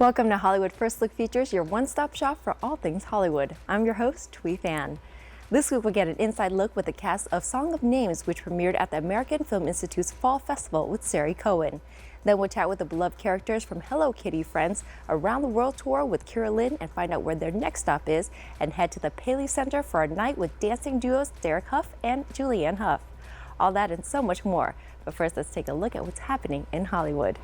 Welcome to Hollywood First Look Features, your one-stop shop for all things Hollywood. I'm your host, Thuy Phan. This week we'll get an inside look with the cast of Song of Names, which premiered at the American Film Institute's Fall Festival with Sari Cohen. Then we'll chat with the beloved characters from Hello Kitty Friends Around the World Tour with Kira Lynn and find out where their next stop is, and head to the Paley Center for a night with dancing duos Derek Huff and Julianne Hough. All that and so much more. But first, let's take a look at what's happening in Hollywood.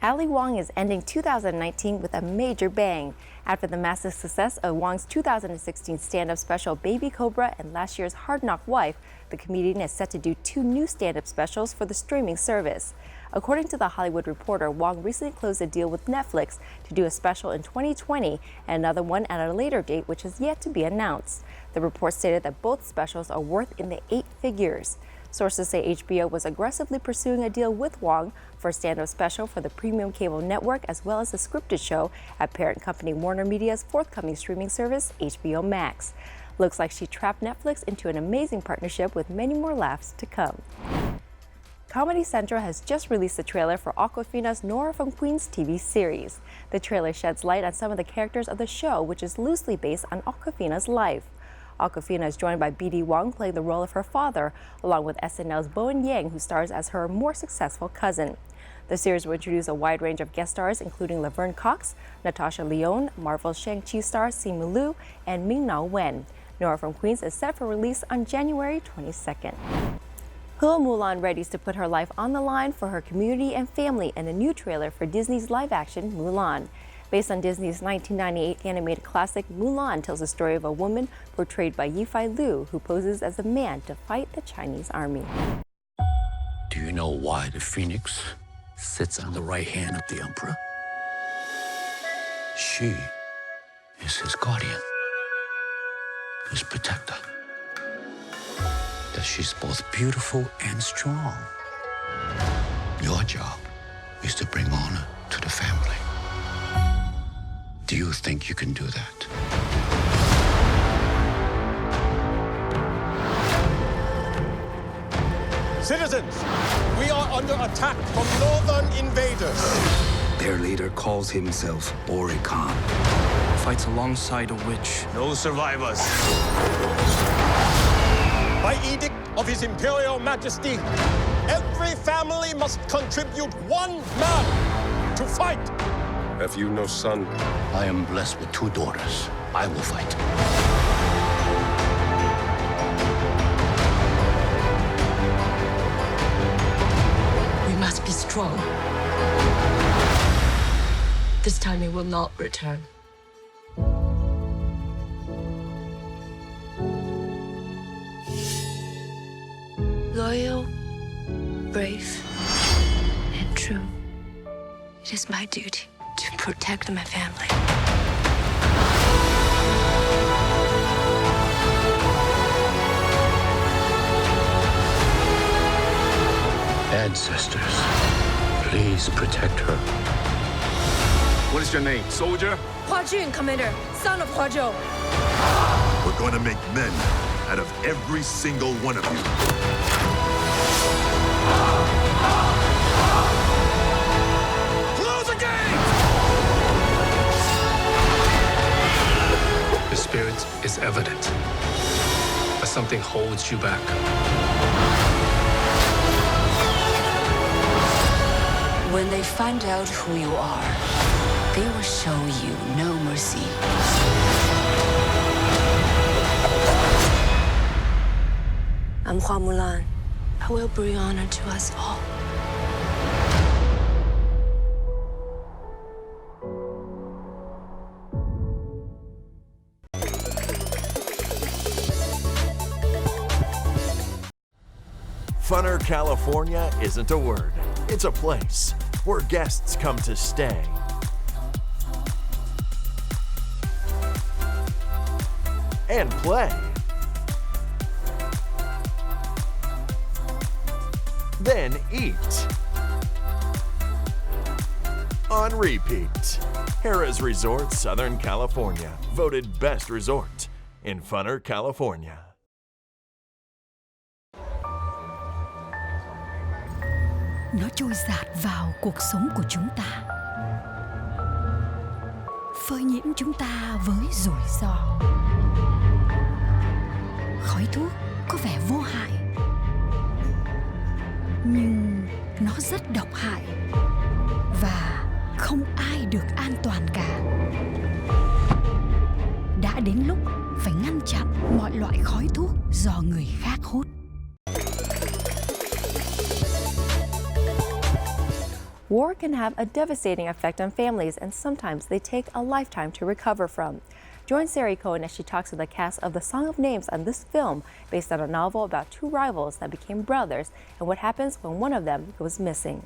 Ali Wong is ending 2019 with a major bang. After the massive success of Wong's 2016 stand-up special Baby Cobra and last year's Hard Knock Wife, the comedian is set to do 2 new stand-up specials for the streaming service. According to The Hollywood Reporter, Wong recently closed a deal with Netflix to do a special in 2020 and another one at a later date, which is yet to be announced. The report stated that both specials are worth in the 8 figures. Sources say HBO was aggressively pursuing a deal with Wong for a stand-up special for the premium cable network as well as a scripted show at parent company Warner Media's forthcoming streaming service, HBO Max. Looks like she trapped Netflix into an amazing partnership with many more laughs to come. Comedy Central has just released the trailer for Awkwafina's Nora from Queens TV series. The trailer sheds light on some of the characters of the show, which is loosely based on Awkwafina's life. Awkwafina is joined by B.D. Wong playing the role of her father, along with SNL's Bowen Yang, who stars as her more successful cousin. The series will introduce a wide range of guest stars, including Laverne Cox, Natasha Lyonne, Marvel's Shang-Chi star Simu Liu, and Ming-Na Wen. Nora from Queens is set for release on January 22nd. Hua Mulan readies to put her life on the line for her community and family in a new trailer for Disney's live-action Mulan. Based on Disney's 1998 animated classic, Mulan tells the story of a woman portrayed by Yifei Liu, who poses as a man to fight the Chinese army. Do you know why the phoenix sits on the right hand of the emperor? She is his guardian, his protector. That she's both beautiful and strong. Your job is to bring honor to the family. Do you think you can do that? Citizens, we are under attack from northern invaders. Their leader calls himself Ori Khan. Fights alongside a witch. No survivors. By edict of His Imperial Majesty, every family must contribute 1 man to fight. Have you no son? I am blessed with 2 daughters. I will fight. We must be strong. This time it will not return. Loyal, brave, and true. It is my duty to protect my family. Ancestors, please protect her. What is your name, soldier? Hua Jun, Commander, son of Hua Zhou. We're going to make men out of every single one of you. Close the gate! The spirit is evident, but something holds you back. When they find out who you are, they will show you no mercy. I'm Hua Mulan. I will bring honor to us all. Funner California isn't a word, it's a place where guests come to stay. And play. Then eat. On repeat. Harrah's Resort, Southern California, voted best resort in Funner California. Nó trôi dạt vào cuộc sống của chúng ta. phơi nhiễm chúng ta với rủi ro. Khói thuốc có vẻ vô hại, nhưng nó rất độc hại và không ai được an toàn cả. Đã đến lúc phải ngăn chặn mọi loại khói thuốc do người khác hút. War can have a devastating effect on families, and sometimes they take a lifetime to recover from. Join Sari Cohen as she talks to the cast of The Song of Names on this film, based on a novel about two rivals that became brothers and what happens when one of them goes missing.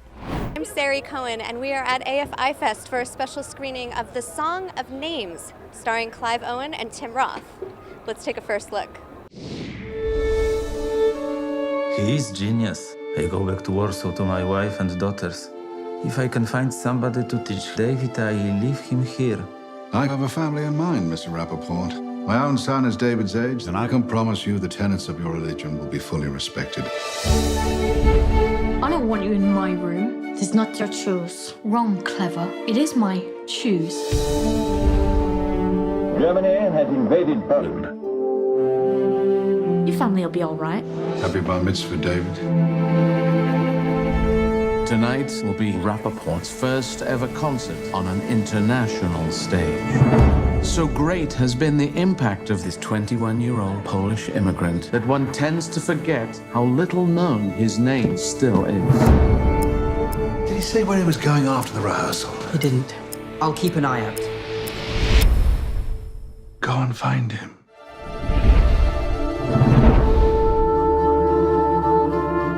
I'm Sari Cohen, and we are at AFI Fest for a special screening of The Song of Names, starring Clive Owen and Tim Roth. Let's take a first look. He is genius. I go back to Warsaw to my wife and daughters. If I can find somebody to teach David, I leave him here. I have a family in mind, Mr. Rappaport. My own son is David's age, and I can promise you the tenets of your religion will be fully respected. I don't want you in my room. It's not your choice. Wrong, Clever. It is my choose. Germany has invaded Poland. Your family will be all right. Happy bar mitzvah, David. Tonight will be Rappaport's first ever concert on an international stage. So great has been the impact of this 21-year-old Polish immigrant that one tends to forget how little known his name still is. Did he say where he was going after the rehearsal? He didn't. I'll keep an eye out. Go and find him.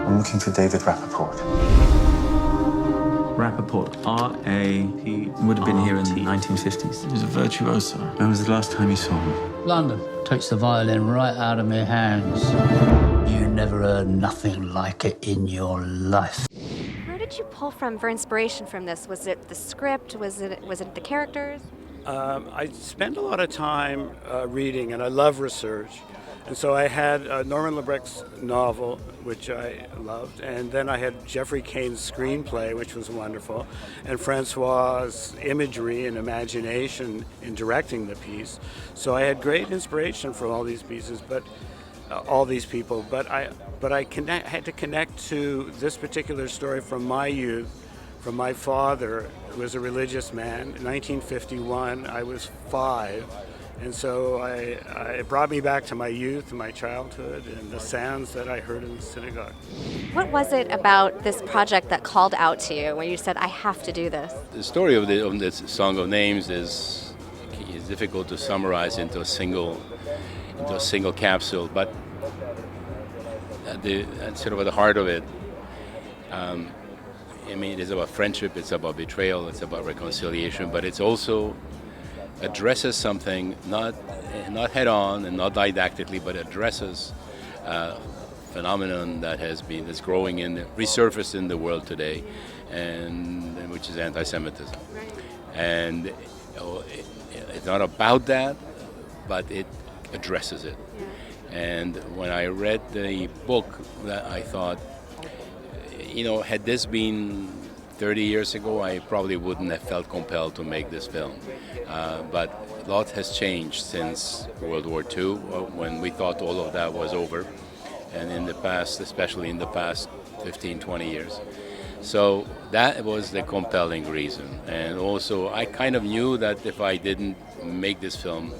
I'm looking for David Rappaport. Rappaport, R-A-P... Would have been here in the 1950s. He was a virtuoso. When was the last time you saw him? London takes the violin right out of my hands. You never heard nothing like it in your life. Where did you pull from for inspiration from this? Was it the script? Was it the characters? I spend a lot of time reading, and I love research. And so I had Norman Lebrecht's novel, which I loved, and then I had Jeffrey Kane's screenplay, which was wonderful, and Francois's imagery and imagination in directing the piece. So I had great inspiration from all these pieces, but all these people. But I had to connect to this particular story from my youth, from my father, who was a religious man. In 1951, I was 5. And so it brought me back to my youth and my childhood and the sounds that I heard in the synagogue. What was it about this project that called out to you when you said, I have to do this? The story of this Song of Names is difficult to summarize into a single capsule, but at sort of at the heart of it, I mean, it is about friendship, it's about betrayal, it's about reconciliation, but it's also addresses something not head on and not didactically, but addresses a phenomenon that's growing resurfaced in the world today, and which is anti-Semitism. And it's not about that, but it addresses it. And when I read the book, that I thought, had this been 30 years ago, I probably wouldn't have felt compelled to make this film. But a lot has changed since World War II, when we thought all of that was over, and in the past, especially in the past 15, 20 years. So that was the compelling reason. And also, I kind of knew that if I didn't make this film,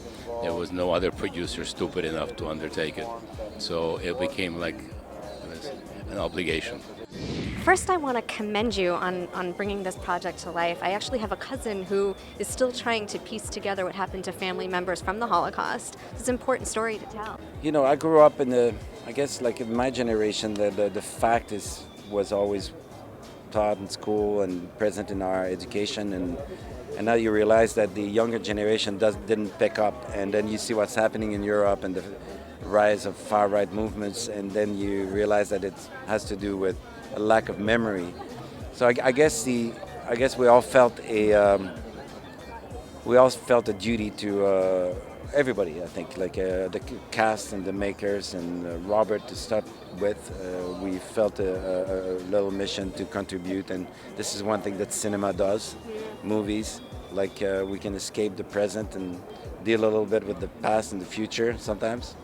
there was no other producer stupid enough to undertake it. So it became like an obligation. First, I want to commend you on bringing this project to life. I actually have a cousin who is still trying to piece together what happened to family members from the Holocaust. It's an important story to tell. I grew up in in my generation, the fact was always taught in school and present in our education, and now you realize that the younger generation didn't pick up, and then you see what's happening in Europe and the rise of far-right movements, and then you realize that it has to do with a lack of memory. So I guess we all felt a duty to everybody. I think the cast and the makers and Robert to start with. We felt a little mission to contribute, and this is one thing that cinema does, movies, like we can escape the present and deal a little bit with the past and the future sometimes.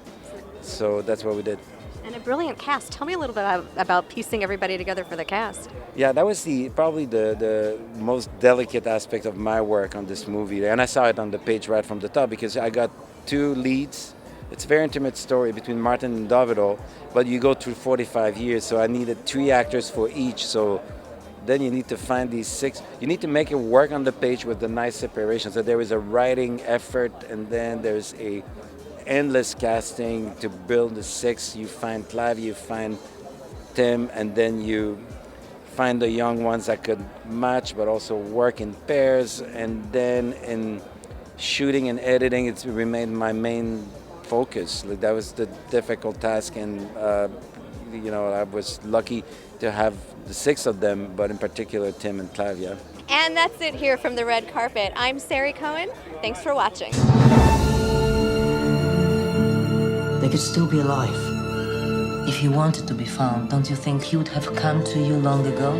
So that's what we did. And a brilliant cast. Tell me a little bit about piecing everybody together for the cast. Yeah, that was probably the most delicate aspect of my work on this movie. And I saw it on the page right from the top because I got two leads. It's a very intimate story between Martin and Davido, but you go through 45 years, so I needed 3 actors for each. So then you need to find these 6. You need to make it work on the page with the nice separation. So there is a writing effort, and then there's a endless casting to build the 6. You find Clive, you find Tim, and then you find the young ones that could match but also work in pairs. And then in shooting and editing, it's remained my main focus. Like, that was the difficult task, and I was lucky to have the 6 of them, but in particular Tim and Clive. Yeah. And that's it here from the red carpet. I'm Sari Cohen. Thanks for watching. They could still be alive. If he wanted to be found, don't you think he would have come to you long ago?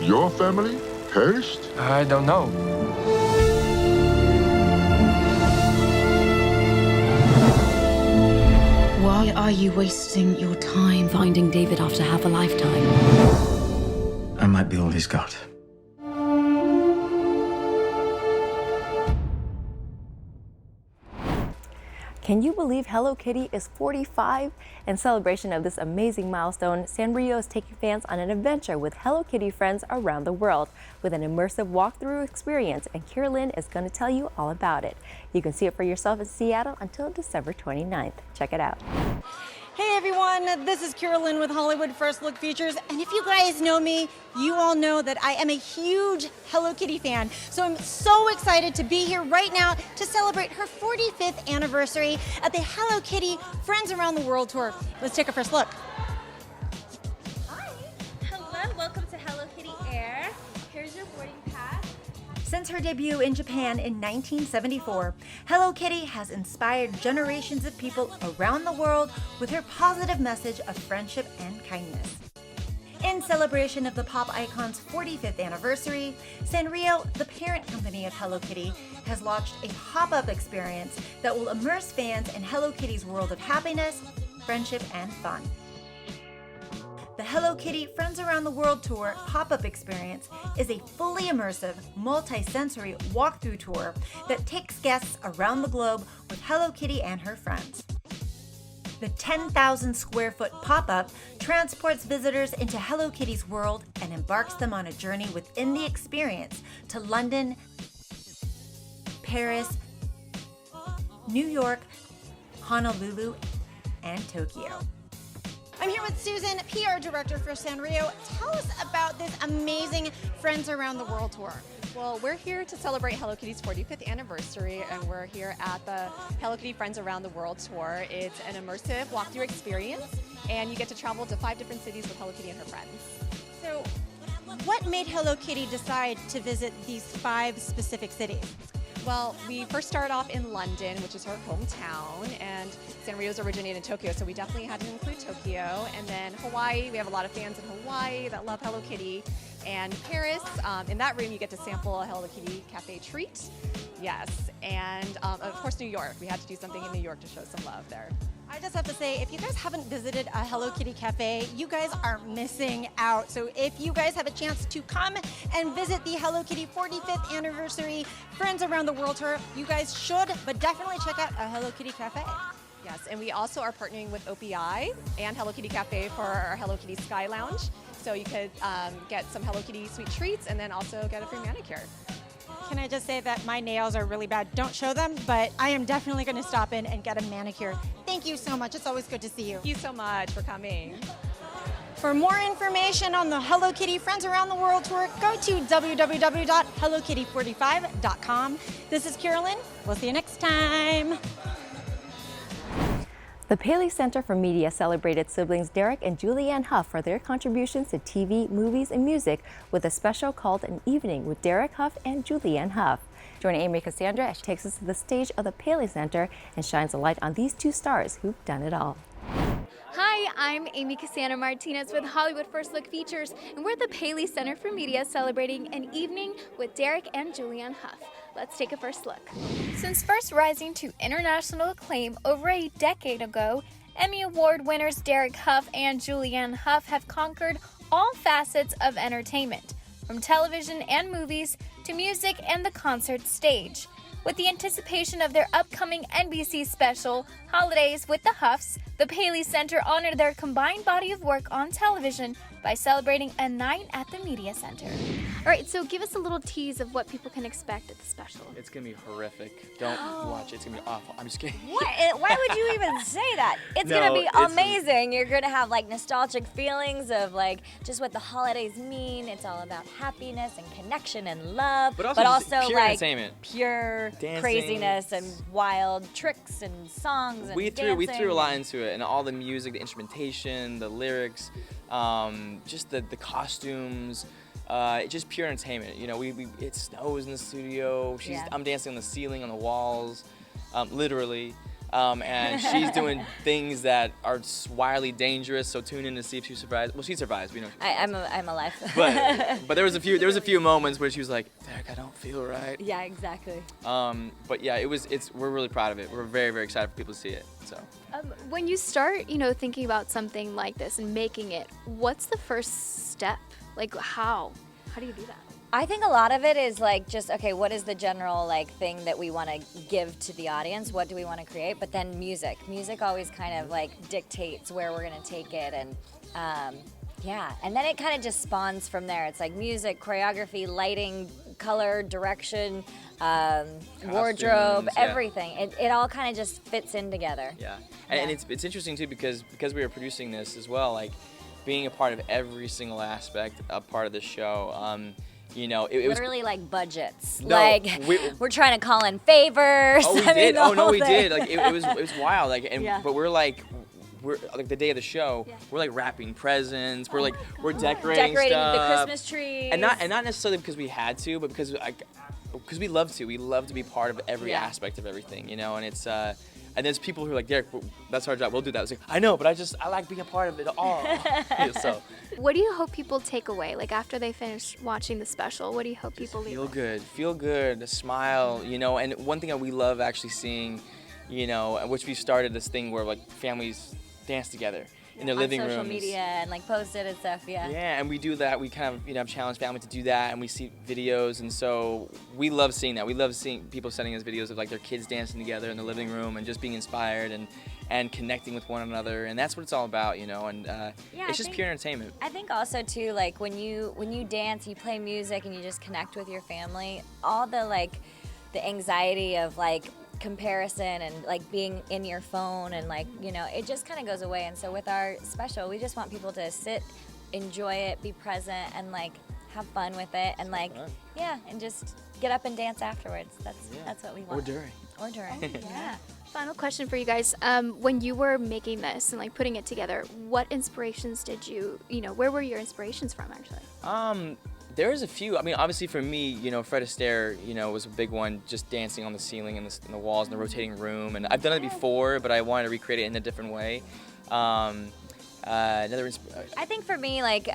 Your family perished? I don't know. Why are you wasting your time finding David after half a lifetime? I might be all he's got. Can you believe Hello Kitty is 45? In celebration of this amazing milestone, Sanrio is taking fans on an adventure with Hello Kitty friends around the world with an immersive walkthrough experience, and Carolyn is going to tell you all about it. You can see it for yourself in Seattle until December 29th. Check it out. Hey everyone, this is Carolyn with Hollywood First Look Features, and if you guys know me, you all know that I am a huge Hello Kitty fan. So I'm so excited to be here right now to celebrate her 45th anniversary at the Hello Kitty Friends Around the World Tour. Let's take a first look. Hi. Hello, welcome to Hello Kitty Air. Here's your boarding pass. Since her debut in Japan in 1974, Hello Kitty has inspired generations of people around the world with her positive message of friendship and kindness. In celebration of the pop icon's 45th anniversary, Sanrio, the parent company of Hello Kitty, has launched a pop-up experience that will immerse fans in Hello Kitty's world of happiness, friendship, and fun. The Hello Kitty Friends Around the World Tour pop-up experience is a fully immersive, multi-sensory walkthrough tour that takes guests around the globe with Hello Kitty and her friends. The 10,000 square foot pop-up transports visitors into Hello Kitty's world and embarks them on a journey within the experience to London, Paris, New York, Honolulu, and Tokyo. I'm here with Susan, PR Director for Sanrio. Tell us about this amazing Friends Around the World Tour. Well, we're here to celebrate Hello Kitty's 45th anniversary, and we're here at the Hello Kitty Friends Around the World Tour. It's an immersive walkthrough experience, and you get to travel to 5 different cities with Hello Kitty and her friends. So, what made Hello Kitty decide to visit these 5 specific cities? Well, we first started off in London, which is her hometown, and Sanrio's originated in Tokyo, so we definitely had to include Tokyo. And then Hawaii, we have a lot of fans in Hawaii that love Hello Kitty. And Paris, in that room you get to sample a Hello Kitty cafe treat. Yes, and of course New York. We had to do something in New York to show some love there. I just have to say, if you guys haven't visited a Hello Kitty cafe, you guys are missing out. So if you guys have a chance to come and visit the Hello Kitty 45th anniversary Friends Around the World Tour, you guys should, but definitely check out a Hello Kitty cafe. Yes, and we also are partnering with OPI and Hello Kitty Cafe for our Hello Kitty Sky Lounge. So you could get some Hello Kitty sweet treats and then also get a free manicure. Can I just say that my nails are really bad? Don't show them, but I am definitely going to stop in and get a manicure. Thank you so much. It's always good to see you. Thank you so much for coming. For more information on the Hello Kitty Friends Around the World Tour, go to www.hellokitty45.com. This is Carolyn. We'll see you next time. The Paley Center for Media celebrated siblings Derek and Julianne Hough for their contributions to TV, movies, and music with a special called An Evening with Derek Hough and Julianne Hough. Join Amy Cassandra as she takes us to the stage of the Paley Center and shines a light on these 2 stars who've done it all. Hi, I'm Amy Cassandra Martinez with Hollywood First Look Features, and we're at the Paley Center for Media celebrating An Evening with Derek and Julianne Hough. let's take a first look. Since first rising to international acclaim over a decade ago, Emmy Award winners Derek Hough and Julianne Hough have conquered all facets of entertainment, from television and movies to music and the concert stage. With the anticipation of their upcoming NBC special, Holidays with the Houghs, the Paley Center honored their combined body of work on television by celebrating a night at the Media Center. All right, so give us a little tease of what people can expect at the special. It's gonna be horrific. Don't watch it. It's gonna be awful. I'm just kidding. What? Why would you even say that? It's No, gonna be it's- amazing. You're gonna have like nostalgic feelings of like just what the holidays mean. It's all about happiness and connection and love, But also just pure like entertainment. pure Dancing. craziness and wild tricks and songs and We threw dancing. a lot into it, and all the music, the instrumentation, the lyrics, just the costumes. Just pure entertainment. You know, it snows in the studio. I'm dancing on the ceiling, on the walls, literally. And she's doing things that are wildly dangerous. So tune in to see if she survives. Well, she survives. We know. I'm alive. But there was a few moments where she was like, "Derek, I don't feel right." Yeah, exactly. But yeah, we're really proud of it. We're very, very excited for people to see it. So. When you start, thinking about something like this and making it, what's the first step? Like how do you do that? I think a lot of it is like just, okay, what is the general like thing that we want to give to the audience? What do we want to create? But then music always kind of like dictates where we're going to take it. And and then it kind of just spawns from there. It's like music, choreography, lighting, color, direction, wardrobe, everything. It all kind of just fits in together. Yeah, and it's interesting too because we were producing this as well, like being a part of every single aspect, a part of the show. It was literally like budgets. No, like we're trying to call in favors. Oh, we did. Oh no, we did. Like it was wild. Like but we're like the day of the show. Yeah. We're like wrapping presents. We're we're decorating stuff. The Christmas trees. And not necessarily because we had to, but because we love to. We love to be part of every aspect of everything. And it's. And there's people who are like, Derek, that's our job. We'll do that. It's like, I know, but I like being a part of it all. So. What do you hope people take away? Like after they finish watching the special, what do you hope people leave? Feel good, smile. And one thing that we love actually seeing, which we started this thing where like families dance together in their living rooms. On social media and like post it and stuff, yeah. Yeah, and we do that. We kind of challenge family to do that, and we see videos, and so we love seeing that. We love seeing people sending us videos of like their kids dancing together in the living room and just being inspired and connecting with one another, and that's what it's all about, and it's just pure entertainment. I think also too, like when you dance, you play music, and you just connect with your family. All the the anxiety of like comparison and like being in your phone and like it just kind of goes away. And so with our special, we just want people to sit, enjoy it, be present, and like have fun with it, and like and just get up and dance afterwards. That's what we want. Or during. Yeah. Final question for you guys. When you were making this and like putting it together, what inspirations did you where were your inspirations from actually? There was a few. I mean, obviously for me, Fred Astaire, was a big one, just dancing on the ceiling and the walls in the rotating room. And I've done it before, but I wanted to recreate it in a different way. I think for me, like,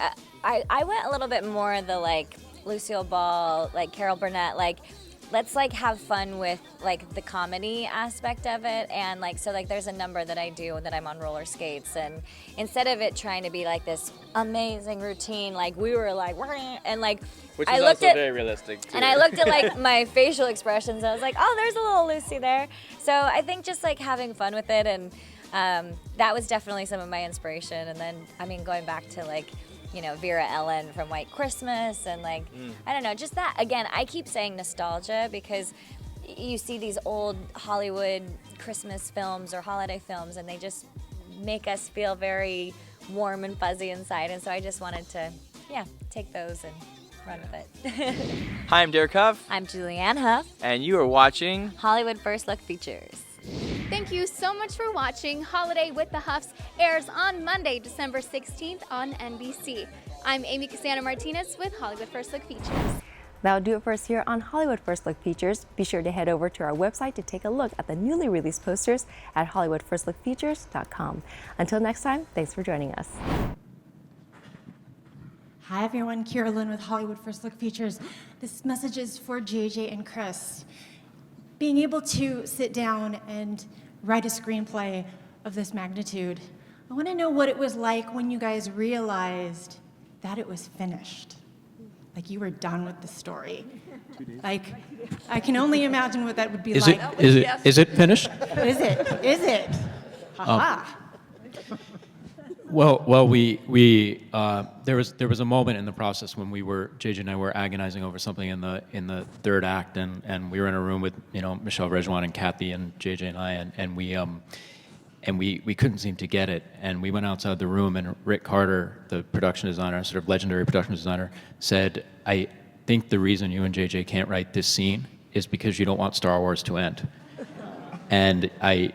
I went a little bit more the like Lucille Ball, like Carol Burnett, like let's like have fun with like the comedy aspect of it. And like so like there's a number that I do that I'm on roller skates, and instead of it trying to be like this amazing routine, like we were like and like which is also very realistic too. And I looked at like my facial expressions, I was like, oh, there's a little Lucy there. So I think just like having fun with it, and that was definitely some of my inspiration. And then I mean going back to like Vera Ellen from White Christmas, and like, I don't know, just that, again, I keep saying nostalgia because you see these old Hollywood Christmas films or holiday films, and they just make us feel very warm and fuzzy inside, and so I just wanted to, take those and run with it. Hi, I'm Derek Hough. I'm Julianne Hough. And you are watching Hollywood First Look Features. Thank you so much for watching. Holiday with the Houghs airs on Monday, December 16th on NBC. I'm Amy Cassandra Martinez with Hollywood First Look Features. That'll do it for us here on Hollywood First Look Features. Be sure to head over to our website to take a look at the newly released posters at HollywoodFirstLookFeatures.com. Until next time, thanks for joining us. Hi everyone, Kira Lynn with Hollywood First Look Features. This message is for JJ and Chris. Being able to sit down and write a screenplay of this magnitude, I want to know what it was like when you guys realized that it was finished. Like you were done with the story. Like, I can only imagine what that would be like. Is it finished? Is it? Is it? Ha-ha. Well, there was a moment in the process when JJ and I were agonizing over something in the third act, and we were in a room with Michelle Rejwan and Kathy and JJ and I, and we couldn't seem to get it, and we went outside the room, and Rick Carter, the production designer, sort of legendary production designer, said, "I think the reason you and JJ can't write this scene is because you don't want Star Wars to end." And I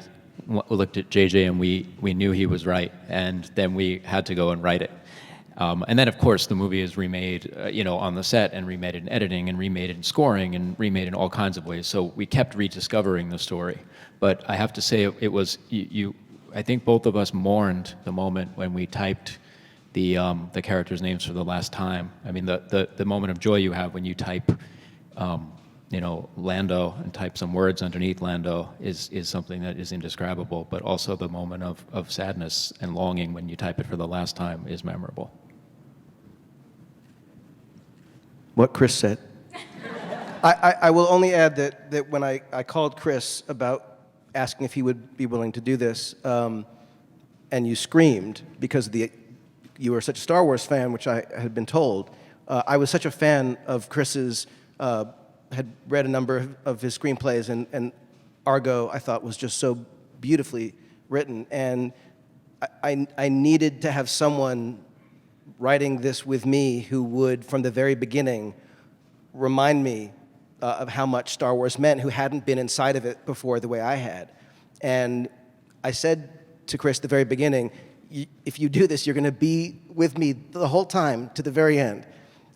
looked at JJ and we knew he was right, and then we had to go and write it. And then of course the movie is remade on the set, and remade in editing, and remade in scoring, and remade in all kinds of ways. So we kept rediscovering the story. But I have to say it was, I think both of us mourned the moment when we typed the characters' names for the last time. I mean, the moment of joy you have when you type Lando and type some words underneath Lando is something that is indescribable, but also the moment of sadness and longing when you type it for the last time is memorable. What Chris said. I will only add that when I called Chris about asking if he would be willing to do this, and you screamed because you were such a Star Wars fan, which I had been told. I was such a fan of Chris's, had read a number of his screenplays, and Argo I thought was just so beautifully written, and I needed to have someone writing this with me who would, from the very beginning, remind me of how much Star Wars meant, who hadn't been inside of it before the way I had. And I said to Chris at the very beginning, if you do this, you're going to be with me the whole time to the very end.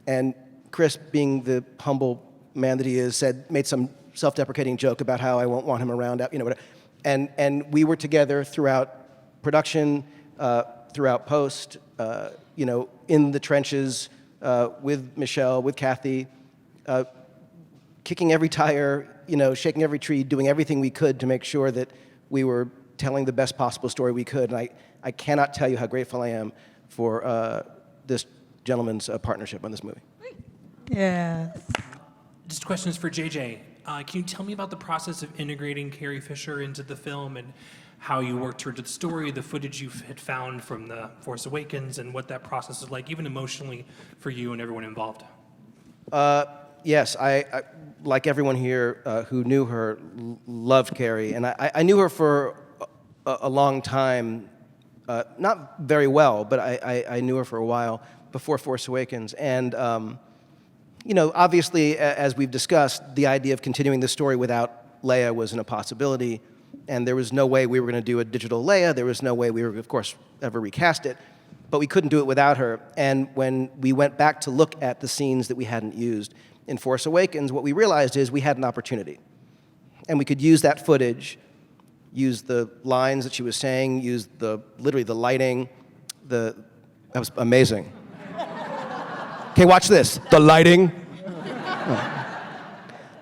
And Chris, being the humble man that he is, made some self-deprecating joke about how I won't want him around, whatever. And we were together throughout production, throughout post, in the trenches with Michelle, with Kathy, kicking every tire, shaking every tree, doing everything we could to make sure that we were telling the best possible story we could. And I cannot tell you how grateful I am for this gentleman's partnership on this movie. Yeah. Just questions for JJ. Can you tell me about the process of integrating Carrie Fisher into the film, and how you worked her to the story, the footage you had found from The Force Awakens, and what that process was like, even emotionally, for you and everyone involved? Yes, I like everyone here who knew her, loved Carrie, and I knew her for a long time, not very well, but I knew her for a while before Force Awakens, and obviously, as we've discussed, the idea of continuing the story without Leia wasn't a possibility, and there was no way we were going to do a digital Leia. There was no way we were, of course, ever recast it, but we couldn't do it without her. And when we went back to look at the scenes that we hadn't used in Force Awakens, what we realized is we had an opportunity, and we could use that footage, use the lines that she was saying, use literally the lighting. That was amazing. Okay, watch this. The lighting.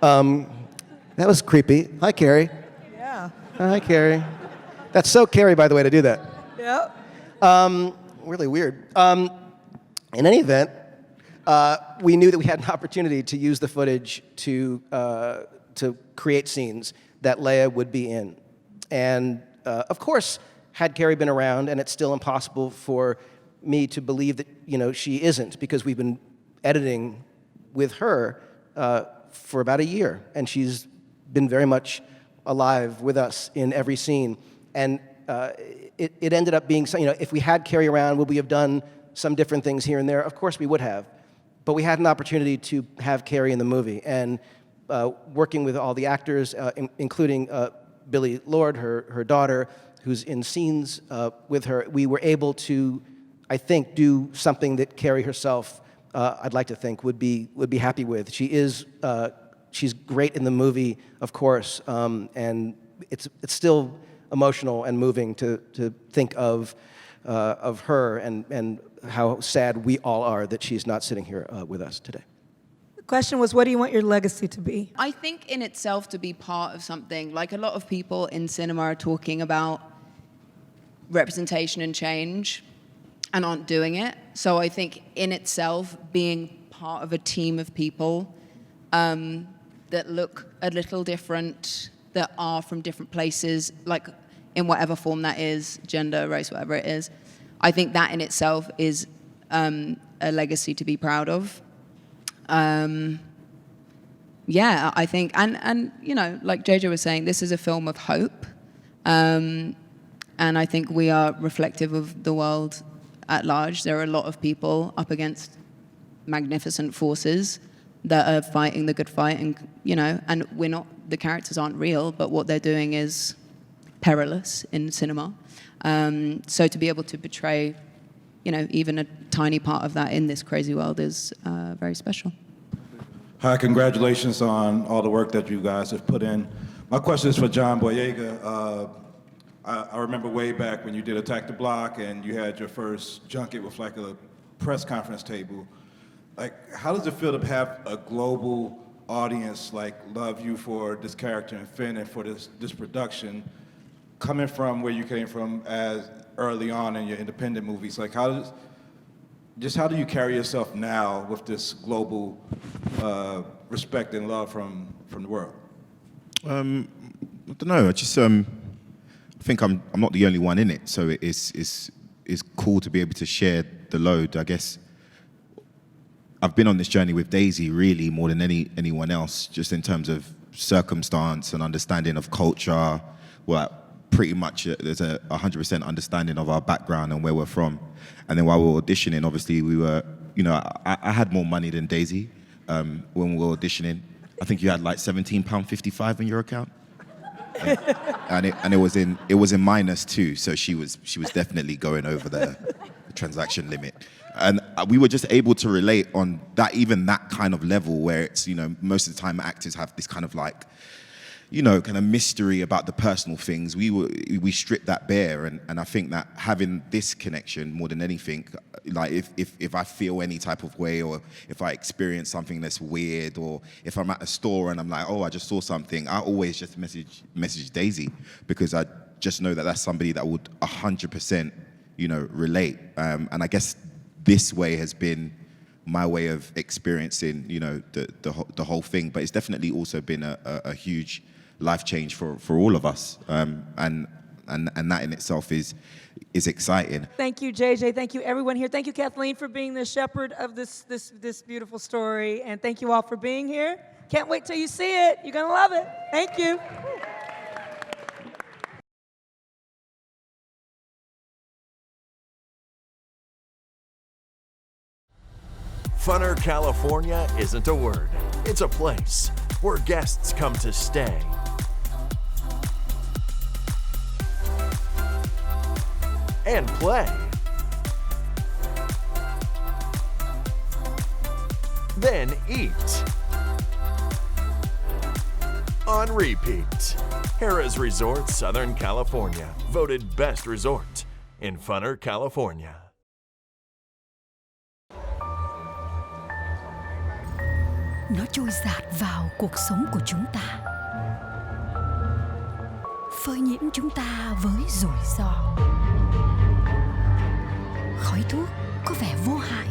That was creepy. Hi, Carrie. Yeah. Hi, Carrie. That's so Carrie, by the way, to do that. Yep. Really weird. In any event, we knew that we had an opportunity to use the footage to create scenes that Leia would be in. And of course, had Carrie been around, and it's still impossible for me to believe that she isn't, because we've been editing with her for about a year, and she's been very much alive with us in every scene. And it ended up being, if we had Carrie around, would we have done some different things here and there? Of course we would have. But we had an opportunity to have Carrie in the movie, and working with all the actors, including Billie Lourd, her daughter, who's in scenes with her, we were able to, I think, do something that Carrie herself, I'd like to think, would be happy with. She's great in the movie, of course, and it's still emotional and moving to think of of her and how sad we all are that she's not sitting here with us today. The question was, what do you want your legacy to be? I think in itself to be part of something, like a lot of people in cinema are talking about representation and change and aren't doing it. So I think in itself being part of a team of people that look a little different, that are from different places, like in whatever form that is, gender, race, whatever it is, I think that in itself is a legacy to be proud of. Yeah, I think, and you know, like JJ was saying, this is a film of hope. And I think we are reflective of the world at large. There are a lot of people up against magnificent forces that are fighting the good fight, and you know, and we're not, the characters aren't real, but what they're doing is perilous in cinema. So to be able to portray, you know, even a tiny part of that in this crazy world is very special. Hi, congratulations on all the work that you guys have put in. My question is for John Boyega. I remember way back when you did Attack the Block and you had your first junket with like a press conference table. Like, how does it feel to have a global audience like love you for this character and Finn and for this production, coming from where you came from as early on in your independent movies? Like, how do you carry yourself now with this global respect and love from the world? I don't know. I just I think I'm not the only one in it, so it's cool to be able to share the load. I guess I've been on this journey with Daisy really more than anyone else, just in terms of circumstance and understanding of culture. Well, pretty much there's a 100% understanding of our background and where we're from. And then while we were auditioning, obviously we were, you know, I had more money than Daisy when we were auditioning. I think you had like £17.55 in your account. And it was in minus too, so she was definitely going over the transaction limit. And we were just able to relate on that, even that kind of level where it's, you know, most of the time actors have this kind of like, you know, kind of mystery about the personal things. We stripped that bare, and I think that having this connection more than anything, like if I feel any type of way, or if I experience something that's weird, or if I'm at a store and I'm like, oh, I just saw something, I always just message Daisy, because I just know that that's somebody that would 100%, you know, relate. And I guess this way has been my way of experiencing, you know, the whole thing. But it's definitely also been a huge life change for all of us, and that in itself is exciting. Thank you, JJ. Thank you, everyone here. Thank you, Kathleen, for being the shepherd of this beautiful story, and thank you all for being here. Can't wait till you see it. You're gonna love it. Thank you. Funner California isn't a word, it's a place where guests come to stay. And play. Then eat. On repeat. Harrah's Resort, Southern California. Voted best resort in Funner California. Nó trôi dạt vào cuộc sống của chúng ta, phơi nhiễm chúng ta với rủi ro. Khói thuốc có vẻ vô hại,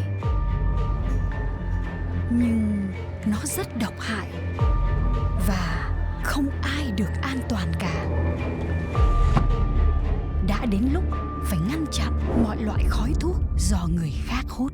nhưng nó rất độc hại, và không ai được an toàn cả. Đã đến lúc phải ngăn chặn mọi loại khói thuốc do người khác hút.